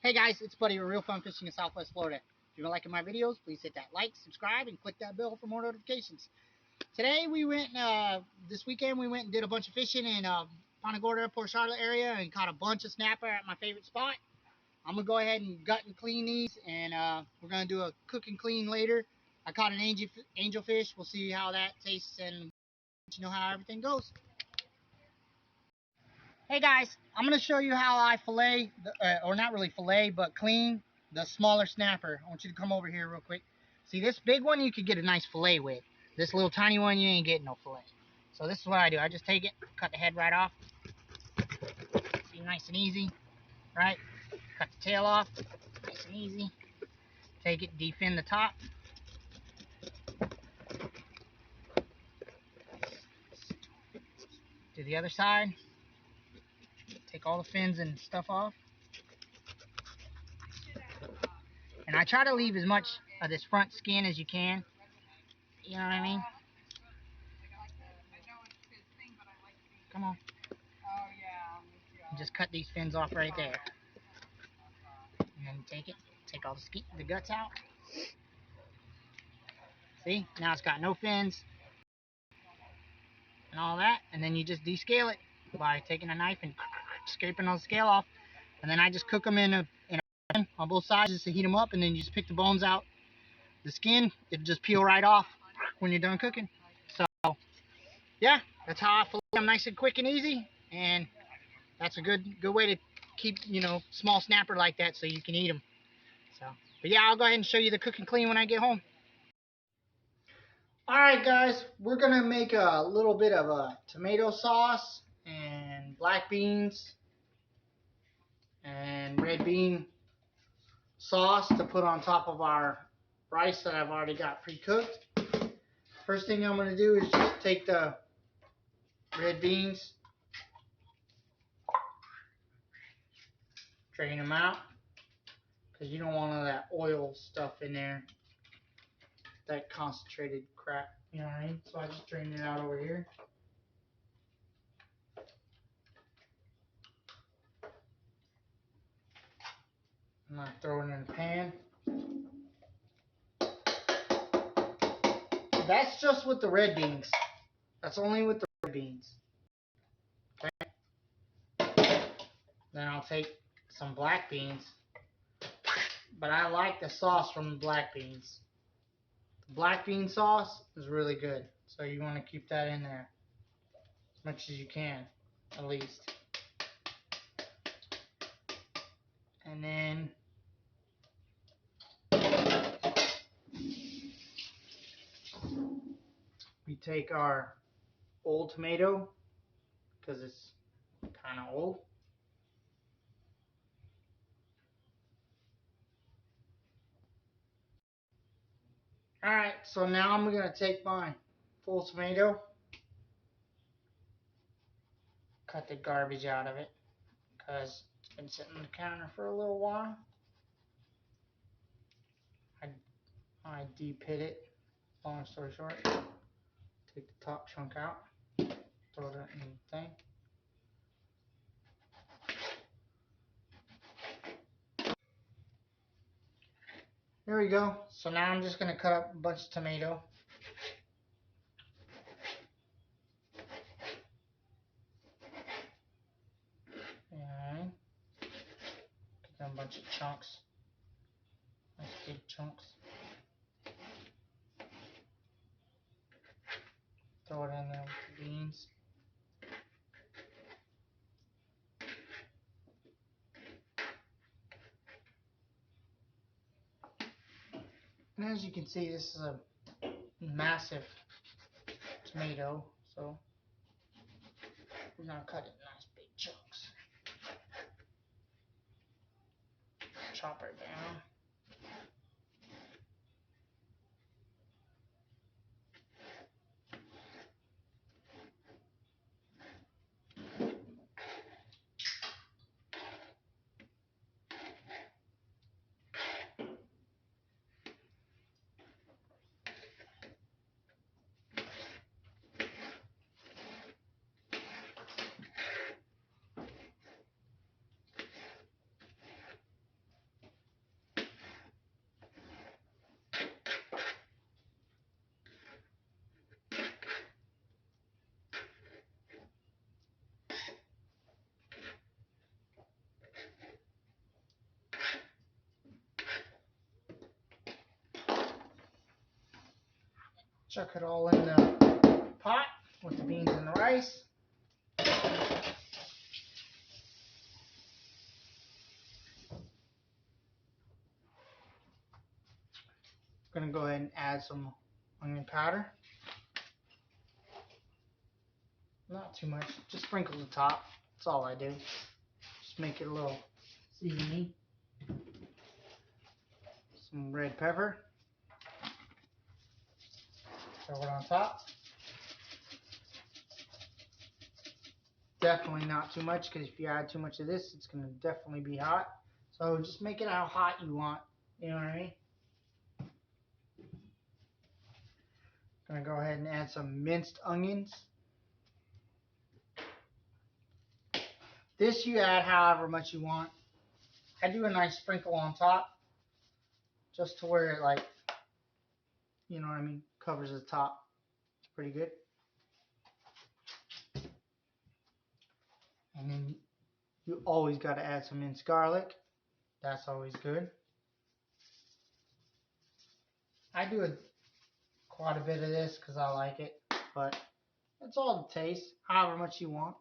Hey guys, it's Buddy with Real Fun Fishing in Southwest Florida. If you're liking my videos, please hit that like, subscribe, and click that bell for more notifications. Today this weekend we went and did a bunch of fishing in Punta Gorda, Port Charlotte area and caught a bunch of snapper at my favorite spot. I'm going to go ahead and gut and clean these, and we're going to do a cook and clean later. I caught an angelfish. We'll see how that tastes and how everything goes. Hey guys, I'm going to show you how I fillet, or not really fillet, but clean the smaller snapper. I want you to come over here real quick. See, this big one you could get a nice fillet with. This little tiny one, you ain't getting no fillet. So this is what I do. I just take it, cut the head right off. See, nice and easy, right? Cut the tail off, nice and easy. Take it, defin the top. Do the other side. Take all the fins and stuff off. And I try to leave as much of this front skin as you can. You know what I mean? Come on. And just cut these fins off right there. And then take all the guts out. See? Now it's got no fins and all that. And then you just descale it by taking a knife and scraping all the scale off. And then I just cook them in a pan on both sides just to heat them up. And then you just pick the bones out. The skin, it'll just peel right off when you're done cooking. So, yeah, that's how I fillet them, nice and quick and easy. And that's a good way to keep, small snapper like that so you can eat them. So, but yeah, I'll go ahead and show you the cook and clean when I get home. Alright guys, we're going to make a little bit of a tomato sauce and black beans and red bean sauce to put on top of our rice that I've already got pre-cooked. First thing I'm going to do is just take the red beans, drain them out, because you don't want all that oil stuff in there, that concentrated crap, you know what I mean? So I just drain it out over here. I'm going to throw it in a pan. That's just with the red beans. That's only with the red beans. Okay. Then I'll take some black beans. But I like the sauce from the black beans. The black bean sauce is really good. So you want to keep that in there as much as you can, at least. And then we take our old tomato, because it's kind of old. Alright, so now I'm going to take my full tomato, cut the garbage out of it, because it's been sitting on the counter for a little while. I de-pit it, long story short. Take the top chunk out, throw it in the thing. There we go. So now I'm just going to cut up a bunch of tomato. And cut down a bunch of chunks. Nice big chunks. Throw it in there with the beans. And as you can see, this is a massive tomato, so we're going to cut it in nice big chunks. Chop it down. Chuck it all in the pot with the beans and the rice. I'm going to go ahead and add some onion powder. Not too much, just sprinkle the top. That's all I do. Just make it a little seasoning. Some red pepper. Throw it on top. Definitely not too much, because if you add too much of this, it's going to definitely be hot. So just make it how hot you want. You know what I mean? Going to go ahead and add some minced onions. This you add however much you want. I do a nice sprinkle on top, just to where it, like, you know what I mean, covers the top. It's pretty good. And then you always got to add some minced garlic. That's always good. I do quite a bit of this because I like it, but it's all the taste, however much you want.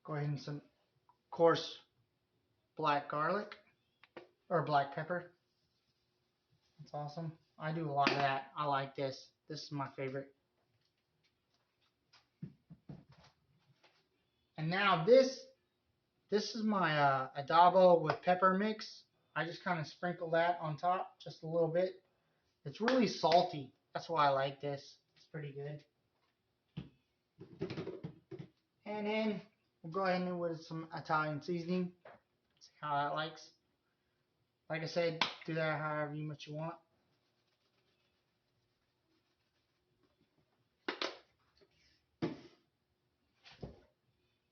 Go ahead and some coarse black garlic or black pepper. That's awesome. I do a lot of that. I like this. This is my favorite. And now this is my adobo with pepper mix. I just kind of sprinkle that on top just a little bit. It's really salty. That's why I like this. It's pretty good. And then we'll go ahead and do with some Italian seasoning. See how that likes. Like I said, do that however much you want.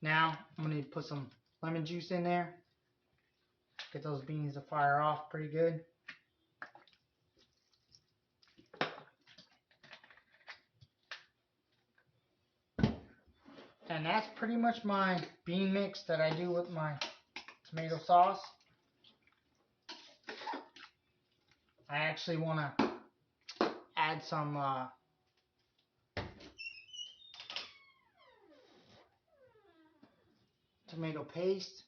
Now I'm going to put some lemon juice in there. Get those beans to fire off pretty good. And that's pretty much my bean mix that I do with my tomato sauce. I actually want to add some tomato paste,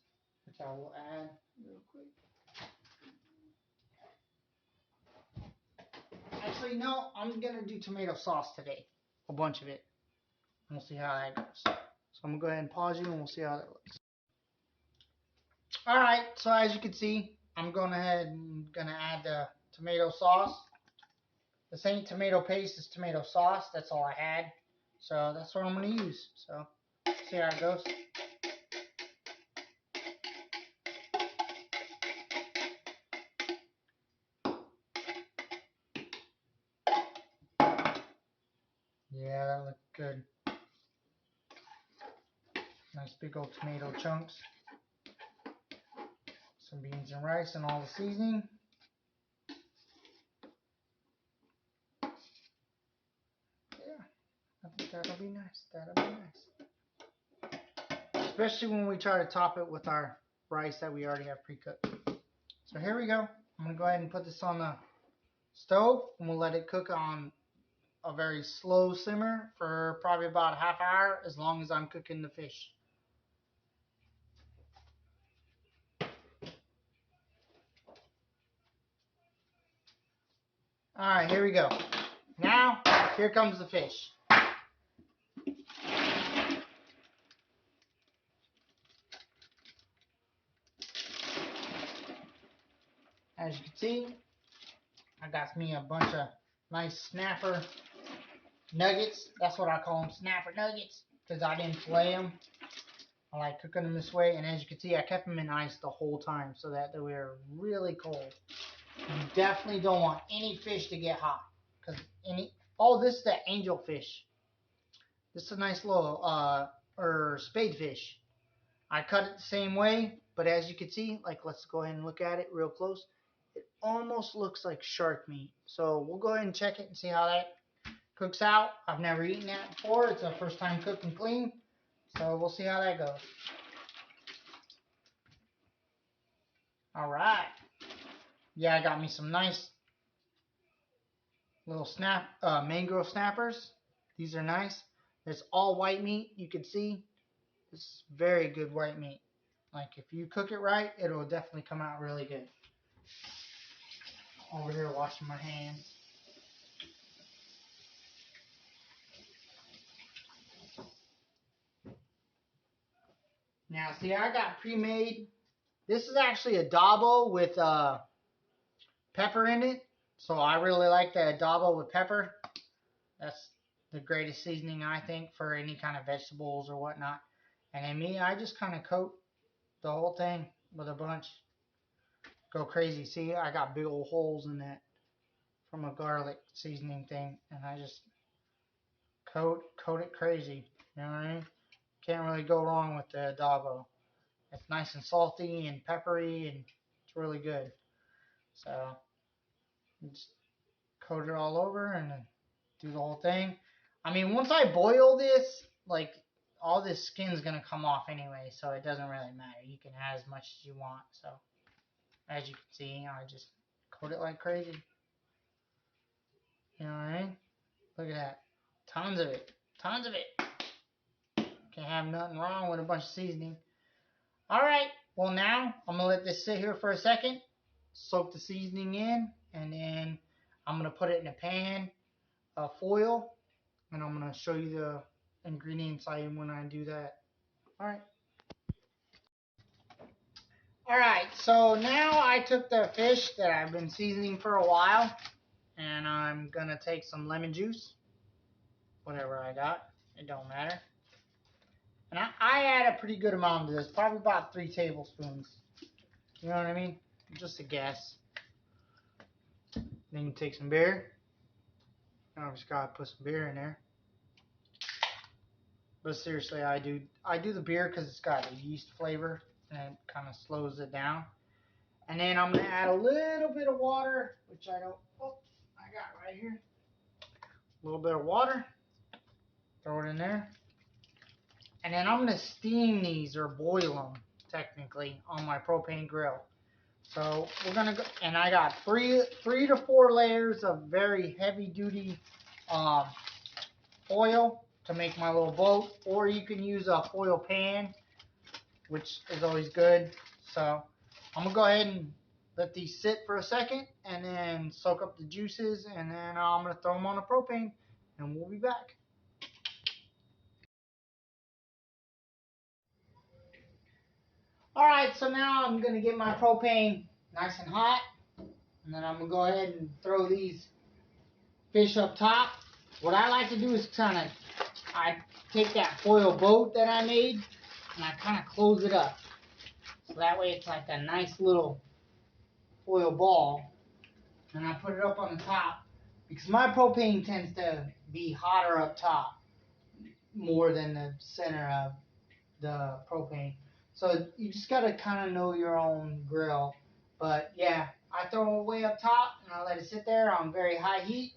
which I will add real quick. Actually, no, I'm going to do tomato sauce today. A bunch of it. We'll see how that goes. So I'm going to go ahead and pause you and we'll see how that looks. Alright, so as you can see, I'm going ahead and going to add the tomato sauce. This ain't tomato paste, it's tomato sauce. That's all I had. So that's what I'm going to use. So see how it goes. Yeah, that looks good. Nice big old tomato chunks. Some beans and rice and all the seasoning. Yeah, I think that'll be nice. That'll be nice. Especially when we try to top it with our rice that we already have pre-cooked. So here we go. I'm going to go ahead and put this on the stove and we'll let it cook on a very slow simmer for probably about a half hour, as long as I'm cooking the fish. Alright, here we go. Now, here comes the fish. As you can see, I got me a bunch of nice snapper nuggets. That's what I call them, snapper nuggets, because I didn't fillet them. I like cooking them this way, and as you can see, I kept them in ice the whole time so that they were really cold. You definitely don't want any fish to get hot, because oh, this is the angel fish. This is a nice little spade fish. I cut it the same way, but as you can see, like, let's go ahead and look at it real close. It almost looks like shark meat. So we'll go ahead and check it and see how that cooks out. I've never eaten that before. It's our first time cooking clean. So we'll see how that goes. Alright. Yeah, I got me some nice little mangrove snappers. These are nice. It's all white meat. You can see it's very good white meat. Like if you cook it right, it'll definitely come out really good. Over here washing my hands. Now see, I got pre-made. This is actually adobo with pepper in it. So I really like the adobo with pepper. That's the greatest seasoning, I think, for any kind of vegetables or whatnot. And then me, I just kind of coat the whole thing with a bunch. Go crazy. See, I got big old holes in that from a garlic seasoning thing. And I just coat it crazy. You know what I mean? Can't really go wrong with the adobo. It's nice and salty and peppery, and it's really good. So just coat it all over and then do the whole thing. I mean, once I boil this, like all this skin's gonna come off anyway, so it doesn't really matter. You can add as much as you want. So as you can see, I just coat it like crazy. You know what I mean? Look at that. Tons of it. Tons of it. Can't have nothing wrong with a bunch of seasoning. Alright, well now I'm gonna let this sit here for a second, soak the seasoning in, and then I'm gonna put it in a pan, foil, and I'm gonna show you the ingredients when I do that. Alright. Alright, so now I took the fish that I've been seasoning for a while, and I'm gonna take some lemon juice, whatever I got, it don't matter. And I add a pretty good amount of this, probably about 3 tablespoons. You know what I mean? Just a guess. Then you take some beer. I just gotta put some beer in there. But seriously, I do the beer because it's got a yeast flavor and it kind of slows it down. And then I'm gonna add a little bit of water, which I got right here. A little bit of water. Throw it in there. And then I'm gonna steam these or boil them technically on my propane grill. So we're gonna go, and I got three to 4 layers of very heavy duty foil to make my little boat, or you can use a foil pan, which is always good. So I'm gonna go ahead and let these sit for a second and then soak up the juices, and then I'm gonna throw them on the propane and we'll be back. Alright, so now I'm gonna get my propane nice and hot, and then I'm gonna go ahead and throw these fish up top. What I like to do is I take that foil boat that I made and I kind of close it up. So that way it's like a nice little foil ball. And I put it up on the top because my propane tends to be hotter up top more than the center of the propane. So you just got to kind of know your own grill. But yeah, I throw it way up top and I let it sit there on very high heat.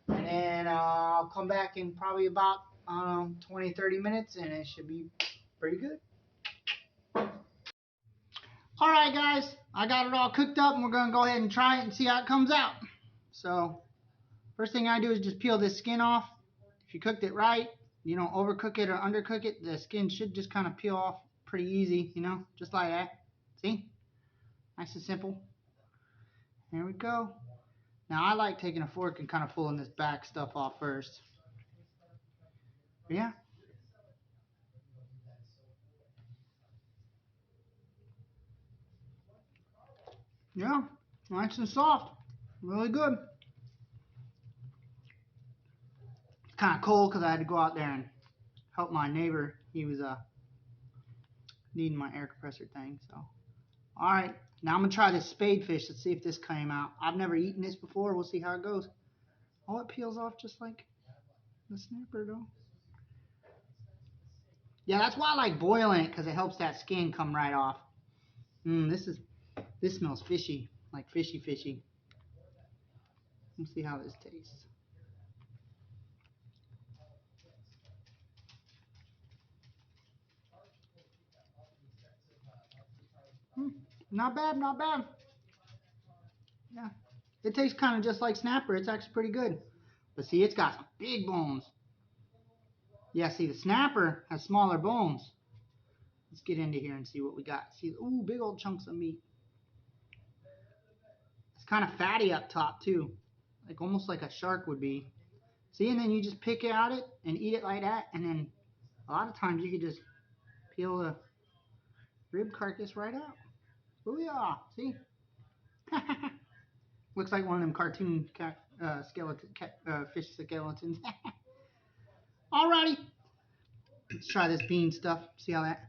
And then I'll come back in probably about 20-30 minutes and it should be pretty good. Alright guys, I got it all cooked up and we're going to go ahead and try it and see how it comes out. So first thing I do is just peel this skin off. If you cooked it right, you don't overcook it or undercook it, the skin should just kind of peel off pretty easy, just like that. See? Nice and simple. There we go. Now I like taking a fork and kind of pulling this back stuff off first. But yeah. Yeah, nice and soft. Really good. It's kind of cold because I had to go out there and help my neighbor. He was needing my air compressor thing. So, all right. Now I'm going to try this spade fish. Let's see if this came out. I've never eaten this before. We'll see how it goes. Oh, it peels off just like the snapper, though. Yeah, that's why I like boiling it, because it helps that skin come right off. This smells fishy, like fishy. Let's see how this tastes. Not bad, not bad. Yeah, it tastes kind of just like snapper. It's actually pretty good. But see, it's got some big bones. Yeah, see, the snapper has smaller bones. Let's get into here and see what we got. See, ooh, big old chunks of meat. It's kind of fatty up top too, like almost like a shark would be. See, and then you just pick out it and eat it like that, and then a lot of times you could just peel the rib carcass right out. Booyah! See? Looks like one of them cartoon fish skeletons. Alrighty, let's try this bean stuff. See how that.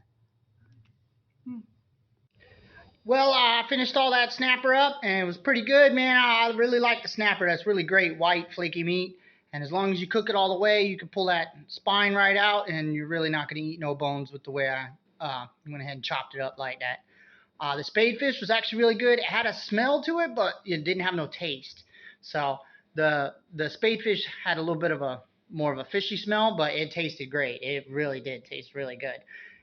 Well, I finished all that snapper up, and it was pretty good, man. I really like the snapper. That's really great, white, flaky meat. And as long as you cook it all the way, you can pull that spine right out, and you're really not going to eat no bones with the way I went ahead and chopped it up like that. The spade fish was actually really good. It had a smell to it, but it didn't have no taste. So the spade fish had a little bit of a more of a fishy smell, but it tasted great. It really did taste really good,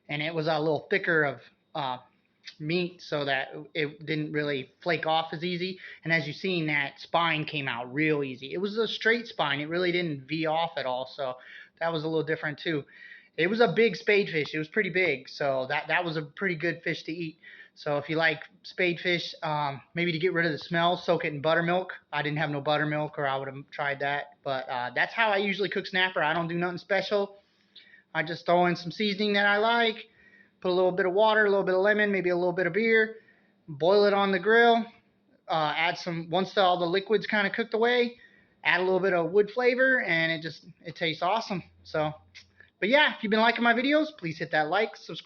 and it was a little thicker of meat so that it didn't really flake off as easy. And as you've seen, that spine came out real easy. It was a straight spine. It really didn't V off at all. So that was a little different too. It was a big spade fish. It was pretty big. So that was a pretty good fish to eat. So if you like spade fish, maybe to get rid of the smell, soak it in buttermilk. I didn't have no buttermilk or I would have tried that. But that's how I usually cook snapper. I don't do nothing special. I just throw in some seasoning that I like, put a little bit of water, a little bit of lemon, maybe a little bit of beer, boil it on the grill, add some, once all the liquids kind of cooked away, add a little bit of wood flavor, and it tastes awesome. So, but yeah, if you've been liking my videos, please hit that like, subscribe.